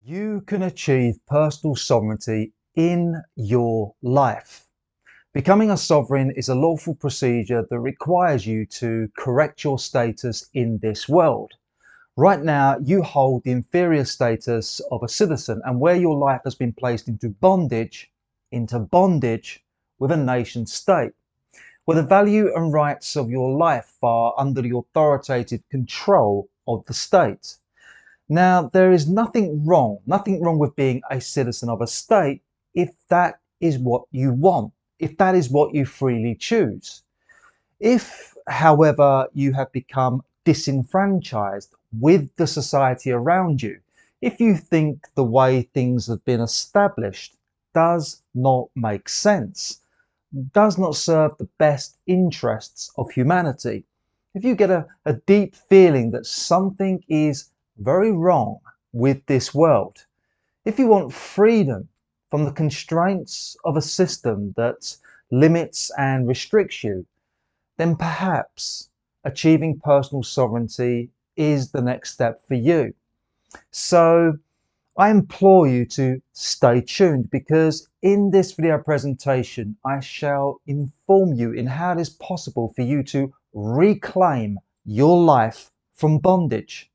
You can achieve personal sovereignty in your life. Becoming a sovereign is a lawful procedure that requires you to correct your status in this world. Right now, you hold the inferior status of a citizen, and where your life has been placed into bondage with a nation state, where the value and rights of your life are under the authoritative control of the state. Now, there is nothing wrong with being a citizen of a state if that is what you want, if that is what you freely choose. If, however, you have become disenfranchised with the society around you, if you think the way things have been established does not make sense, does not serve the best interests of humanity, if you get a deep feeling that something is very wrong with this world, if you want freedom from the constraints of a system that limits and restricts you, then perhaps achieving personal sovereignty is the next step for you. So I implore you to stay tuned, because in this video presentation I shall inform you in how it is possible for you to reclaim your life from bondage,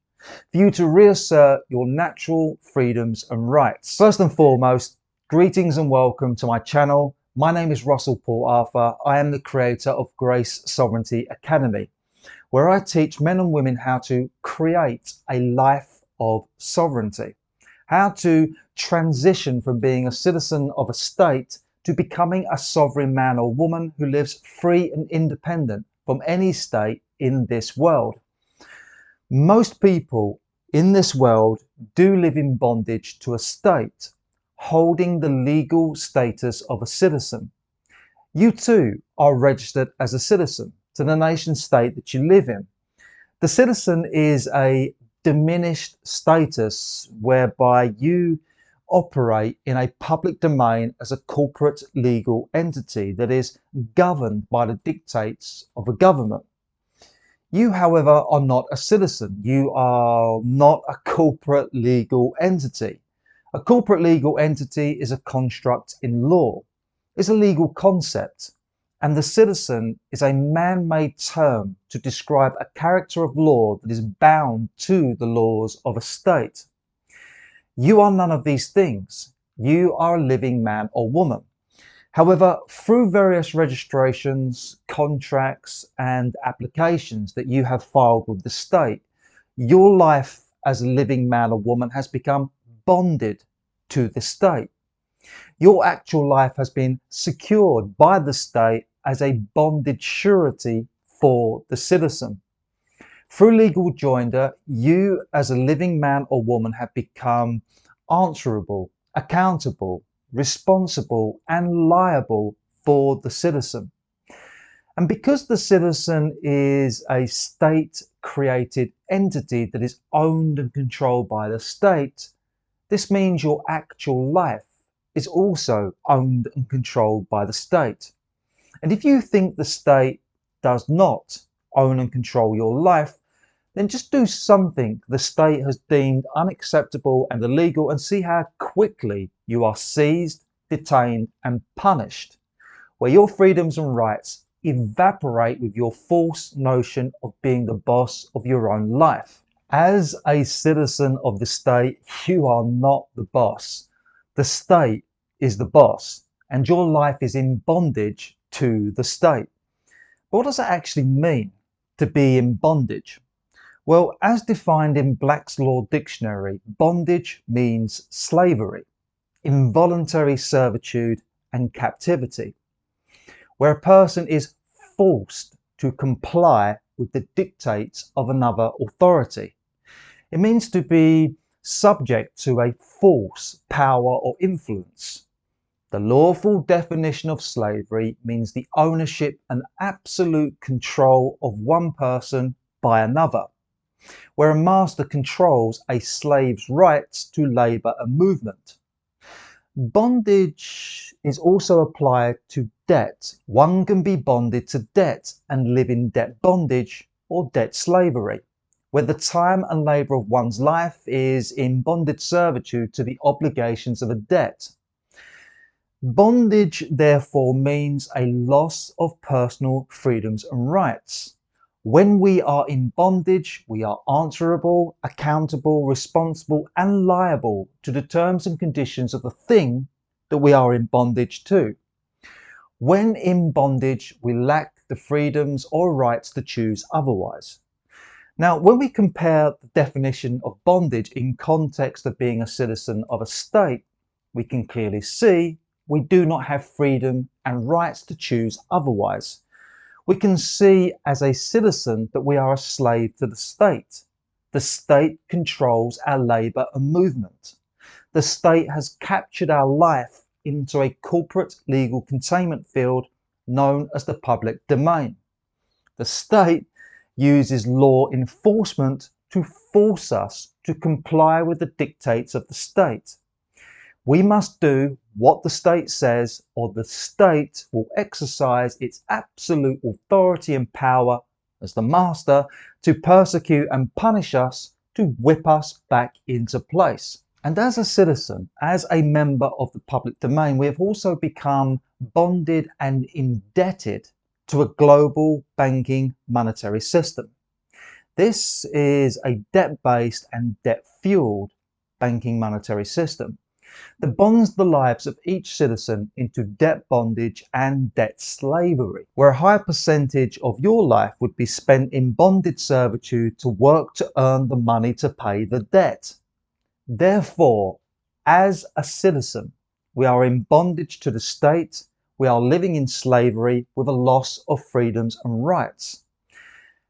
for you to reassert your natural freedoms and rights. First and foremost, greetings and welcome to my channel. My name is Russell Paul Arthur. I am the creator of Grace Sovereignty Academy, where I teach men and women how to create a life of sovereignty, how to transition from being a citizen of a state to becoming a sovereign man or woman who lives free and independent from any state in this world. Most people in this world do live in bondage to a state, holding the legal status of a citizen. You too are registered as a citizen to the nation state that you live in. The citizen is a diminished status whereby you operate in a public domain as a corporate legal entity that is governed by the dictates of a government. You, however, are not a citizen. You are not a corporate legal entity. A corporate legal entity is a construct in law. It's a legal concept. And the citizen is a man-made term to describe a character of law that is bound to the laws of a state. You are none of these things. You are a living man or woman. However, through various registrations, contracts, and applications that you have filed with the state, your life as a living man or woman has become bonded to the state. Your actual life has been secured by the state as a bonded surety for the citizen. Through legal joinder, you as a living man or woman have become answerable, accountable, responsible, and liable for the citizen. And because the citizen is a state-created entity that is owned and controlled by the state, this means your actual life is also owned and controlled by the state. And if you think the state does not own and control your life, then just do something the state has deemed unacceptable and illegal and see how quickly you are seized, detained, and punished, where your freedoms and rights evaporate with your false notion of being the boss of your own life. As a citizen of the state, you are not the boss. The state is the boss, and your life is in bondage to the state. But what does that actually mean, to be in bondage? Well, as defined in Black's Law Dictionary, bondage means slavery, involuntary servitude, and captivity, where a person is forced to comply with the dictates of another authority. It means to be subject to a force, power, or influence. The lawful definition of slavery means the ownership and absolute control of one person by another, where a master controls a slave's rights to labour and movement. Bondage is also applied to debt. One can be bonded to debt and live in debt bondage or debt slavery. where the time and labour of one's life is in bondage servitude to the obligations of a debt. Bondage, therefore, means a loss of personal freedoms and rights. When we are in bondage, we are answerable, accountable, responsible, and liable to the terms and conditions of the thing that we are in bondage to. When in bondage, we lack the freedoms or rights to choose otherwise. Now, when we compare the definition of bondage in context of being a citizen of a state, we can clearly see we do not have freedom and rights to choose otherwise. We can see as a citizen that we are a slave to the state. The state controls our labour and movement. The state has captured our life into a corporate legal containment field known as the public domain. The state uses law enforcement to force us to comply with the dictates of the state. We must do what the state says, or the state will exercise its absolute authority and power as the master to persecute and punish us, to whip us back into place. And as a citizen, as a member of the public domain, we have also become bonded and indebted to a global banking monetary system. This is a debt-based and debt-fueled banking monetary system that bonds the lives of each citizen into debt bondage and debt slavery, where a high percentage of your life would be spent in bonded servitude to work to earn the money to pay the debt. Therefore, as a citizen, we are in bondage to the state. We are living in slavery with a loss of freedoms and rights.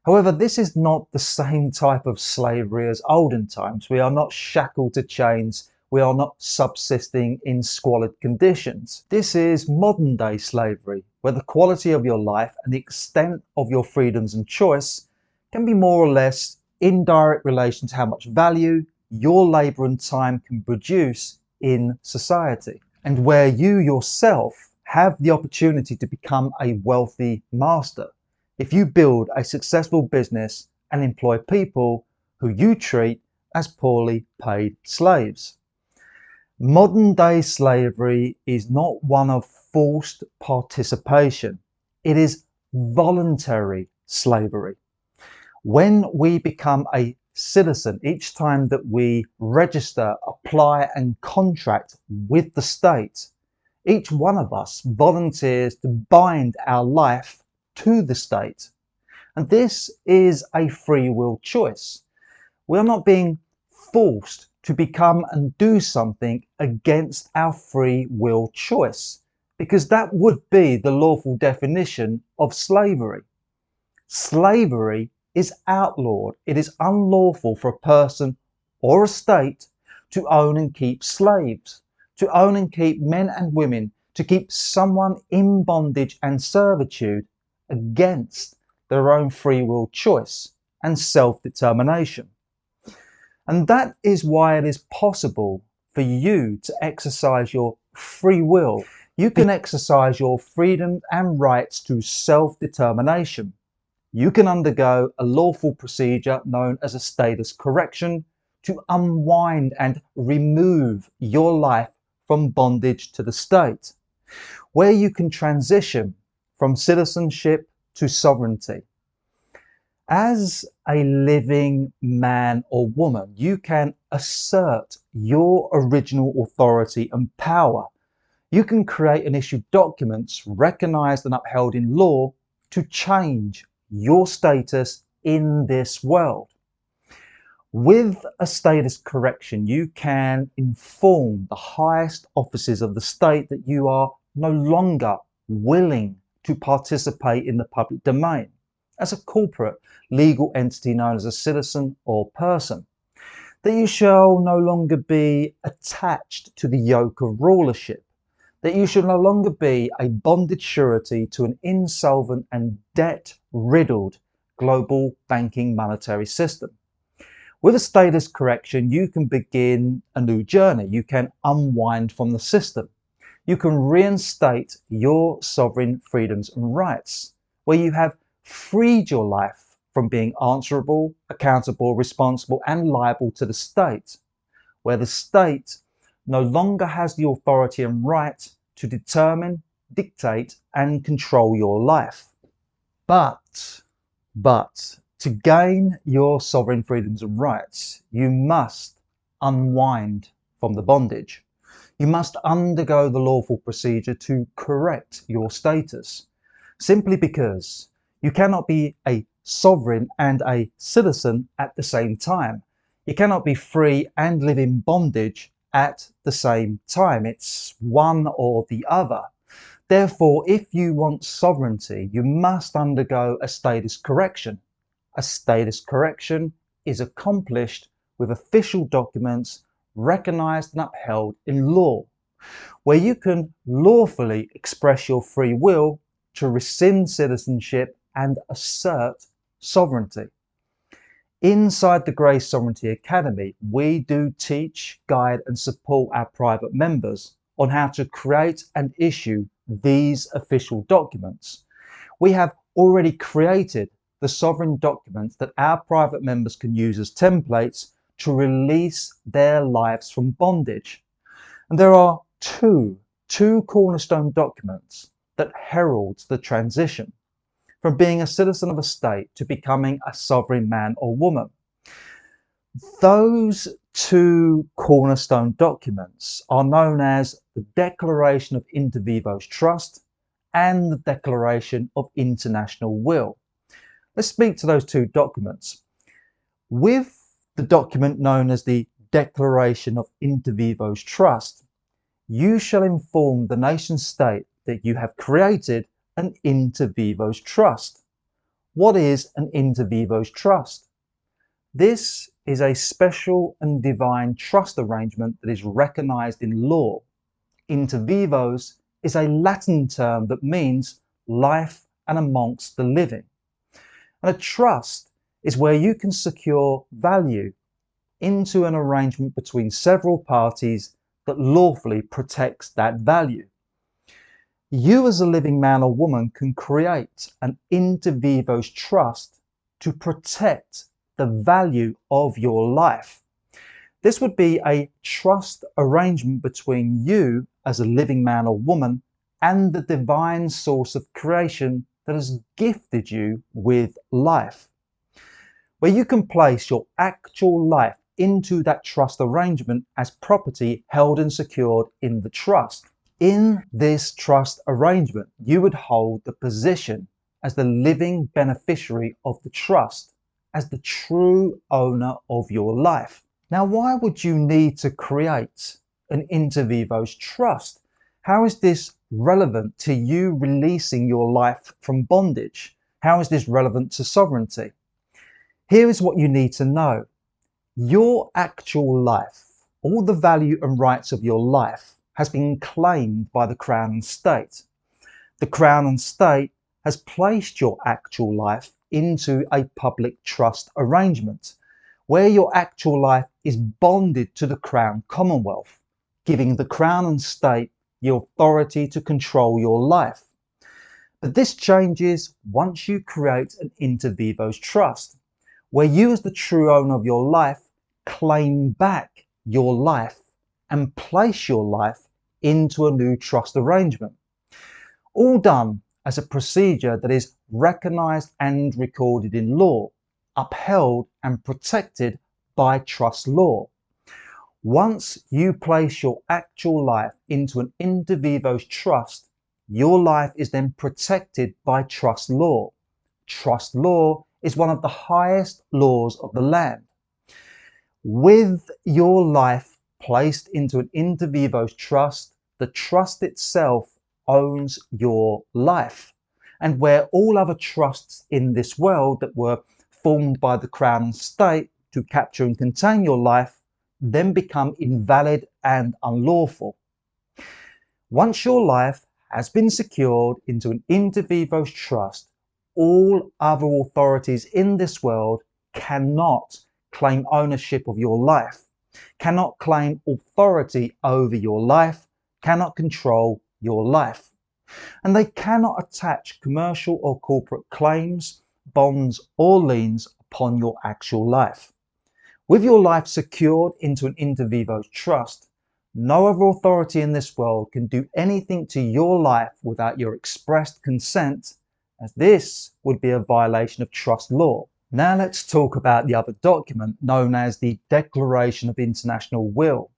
However, this is not the same type of slavery as olden times. We are not shackled to chains. We are not subsisting in squalid conditions. This is modern day slavery, where the quality of your life and the extent of your freedoms and choice can be more or less in direct relation to how much value your labour and time can produce in society, and where you yourself have the opportunity to become a wealthy master if you build a successful business and employ people who you treat as poorly paid slaves. Modern day slavery is not one of forced participation. It is voluntary slavery. When we become a citizen, each time that we register, apply and contract with the state, each one of us volunteers to bind our life to the state. And this is a free will choice. We are not being forced to become and do something against our free will choice, because that would be the lawful definition of slavery. Slavery is outlawed. It is unlawful for a person or a state to own and keep slaves, to own and keep men and women, to keep someone in bondage and servitude against their own free will choice and self-determination. And that is why it is possible for you to exercise your free will. You can exercise your freedom and rights to self-determination. You can undergo a lawful procedure known as a status correction to unwind and remove your life from bondage to the state, where you can transition from citizenship to sovereignty. As a living man or woman, you can assert your original authority and power. You can create and issue documents recognized and upheld in law to change your status in this world. With a status correction, you can inform the highest offices of the state that you are no longer willing to participate in the public domain as a corporate legal entity known as a citizen or person, that you shall no longer be attached to the yoke of rulership, that you should no longer be a bonded surety to an insolvent and debt-riddled global banking monetary system. With a status correction, you can begin a new journey. You can unwind from the system. You can reinstate your sovereign freedoms and rights, where you have freed your life from being answerable, accountable, responsible, and liable to the state, where the state no longer has the authority and right to determine, dictate, and control your life. But to gain your sovereign freedoms and rights, you must unwind from the bondage. You must undergo the lawful procedure to correct your status, simply because you cannot be a sovereign and a citizen at the same time. You cannot be free and live in bondage at the same time. It's one or the other. Therefore, if you want sovereignty, you must undergo a status correction. A status correction is accomplished with official documents recognized and upheld in law, where you can lawfully express your free will to rescind citizenship and assert sovereignty. Inside the Grace Sovereignty Academy, we do teach, guide and support our private members on how to create and issue these official documents. We have already created the sovereign documents that our private members can use as templates to release their lives from bondage. And there are two cornerstone documents that heralds the transition from being a citizen of a state to becoming a sovereign man or woman. Those two cornerstone documents are known as the Declaration of Inter Vivos Trust and the Declaration of International Will. Let's speak to those two documents. With the document known as the Declaration of Inter Vivos Trust, you shall inform the nation state that you have created an inter vivos trust. What is an inter vivos trust? This is a special and divine trust arrangement that is recognized in law. Inter vivos is a Latin term that means life and amongst the living. And a trust is where you can secure value into an arrangement between several parties that lawfully protects that value. You as a living man or woman can create an inter vivos trust to protect the value of your life. This would be a trust arrangement between you as a living man or woman and the divine source of creation that has gifted you with life, where you can place your actual life into that trust arrangement as property held and secured in the trust. In this trust arrangement, you would hold the position as the living beneficiary of the trust, as the true owner of your life. Now, why would you need to create an inter vivos trust? How is this relevant to you releasing your life from bondage? How is this relevant to sovereignty? Here is what you need to know. Your actual life, all the value and rights of your life, has been claimed by the Crown and State. The Crown and State has placed your actual life into a public trust arrangement, where your actual life is bonded to the Crown Commonwealth, giving the Crown and State the authority to control your life. But this changes once you create an inter vivos trust, where you as the true owner of your life claim back your life and place your life into a new trust arrangement. All done as a procedure that is recognized and recorded in law, upheld and protected by trust law. Once you place your actual life into an inter vivos trust, your life is then protected by trust law. Trust law is one of the highest laws of the land. With your life placed into an inter vivos trust, the trust itself owns your life. And where all other trusts in this world that were formed by the Crown and State to capture and contain your life then become invalid and unlawful. Once your life has been secured into an inter vivos trust, all other authorities in this world cannot claim ownership of your life, cannot claim authority over your life, cannot control your life. And they cannot attach commercial or corporate claims bonds, or liens upon your actual life. With your life secured into an inter vivo trust, no other authority in this world can do anything to your life without your expressed consent, as this would be a violation of trust law. Now let's talk about the other document known as the Declaration of International Will.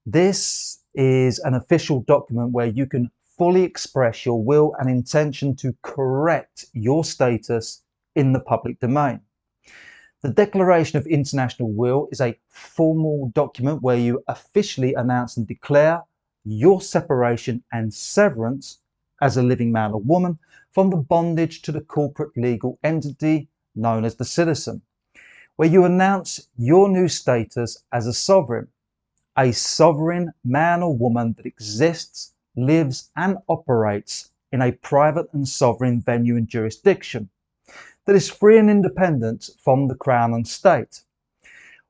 This is an official document where you can fully express your will and intention to correct your status in the public domain. The Declaration of International Will is a formal document where you officially announce and declare your separation and severance as a living man or woman from the bondage to the corporate legal entity known as the citizen, where you announce your new status as a sovereign man or woman that exists, lives and operates in a private and sovereign venue and jurisdiction that is free and independent from the Crown and State.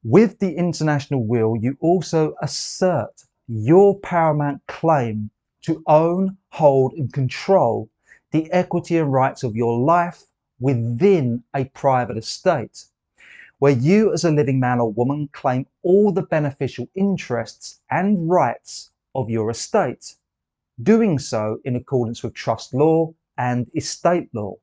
With the international will, you also assert your paramount claim to own, hold and control the equity and rights of your life within a private estate, where you as a living man or woman claim all the beneficial interests and rights of your estate, doing so in accordance with trust law and estate law.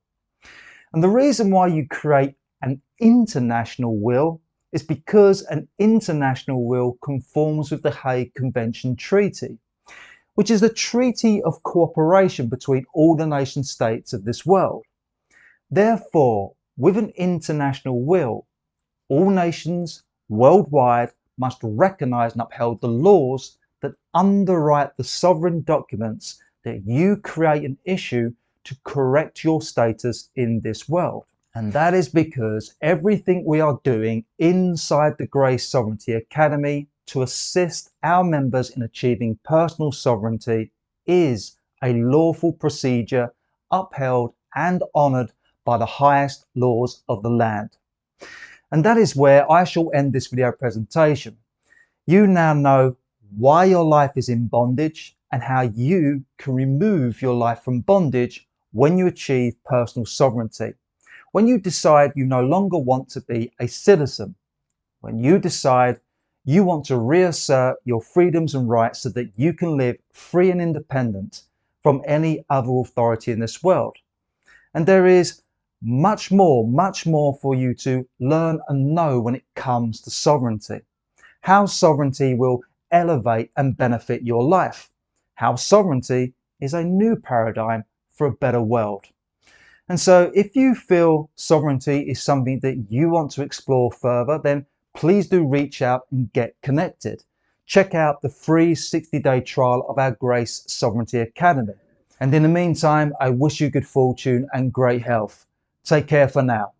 And the reason why you create an international will is because an international will conforms with the Hague Convention Treaty, which is the treaty of cooperation between all the nation states of this world. Therefore, with an international will, all nations worldwide must recognize and uphold the laws that underwrite the sovereign documents that you create and issue to correct your status in this world. And that is because everything we are doing inside the Grace Sovereignty Academy to assist our members in achieving personal sovereignty is a lawful procedure upheld and honoured by the highest laws of the land. And that is where I shall end this video presentation. You now know why your life is in bondage and how you can remove your life from bondage when you achieve personal sovereignty. When you decide you no longer want to be a citizen. When you decide you want to reassert your freedoms and rights so that you can live free and independent from any other authority in this world. And there is much more for you to learn and know when it comes to sovereignty. How sovereignty will elevate and benefit your life. How sovereignty is a new paradigm for a better world. And so if you feel sovereignty is something that you want to explore further, then please do reach out and get connected. Check out the free 60-day trial of our Grace Sovereignty Academy. And in the meantime, I wish you good fortune and great health. Take care for now.